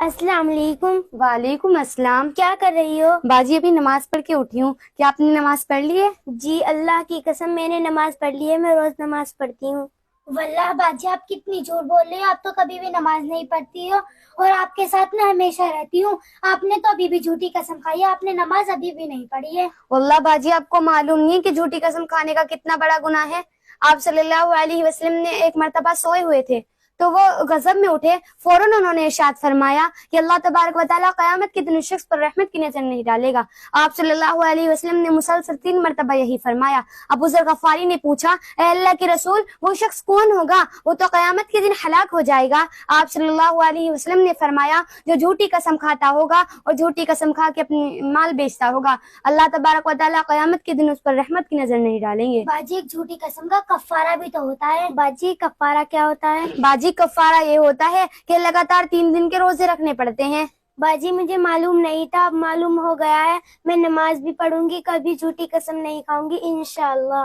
अस्सलाम वालेकुम। वालेकुम अस्सलाम। क्या कर रही हो? बाजी अभी नमाज पढ़ के उठी हूँ। क्या आपने नमाज पढ़ ली है? जी अल्लाह की कसम मैंने नमाज पढ़ ली है, मैं रोज नमाज पढ़ती हूँ। वल्लाह बाजी आप कितनी झूठ बोल रही हो, आप तो कभी भी नमाज नहीं पढ़ती हो और आपके साथ मैं हमेशा रहती हूँ। आपने तो अभी भी झूठी कसम खाई है, आपने नमाज अभी भी नहीं पढ़ी है। वल्लाह बाजी आपको मालूम नहीं है कि झूठी कसम खाने का कितना बड़ा गुनाह है। आप सल्लल्लाहु अलैहि वसल्लम ने एक मर्तबा सोए हुए थे तो वो गजब में उठे, फौरन उन्होंने इरशाद फरमाया कि अल्लाह तबारक व तआला क़यामत के दिन उस शख्स पर रहमत की नजर नहीं डालेगा। आप सल्लल्लाहु अलैहि वसल्लम ने मुसलसल 3 मर्तबा यही फरमाया। अबू ज़र गफ़ारी ने पूछा, ए अल्लाह के रसूल, वो शख्स कौन होगा? वो तो क़यामत के दिन हलाक हो जाएगा। आप सल्लल्लाहु अलैहि वसल्लम ने फरमाया, जो झूठी कसम खाता होगा और झूठी कसम खा के अपनी माल बेचता होगा, अल्लाह तबारक व तआला क़यामत के दिन उस पर रहमत की नजर नहीं डालेंगे। बाजी एक झूठी कसम का कफ्फारा भी तो होता है। बाजी कफ्फारा क्या होता है? बाजी कफ्फारा ये होता है कि लगातार 3 दिन के रोजे रखने पड़ते हैं। बाजी मुझे मालूम नहीं था, अब मालूम हो गया है। मैं नमाज भी पढ़ूंगी, कभी झूठी कसम नहीं खाऊंगी इंशाअल्लाह।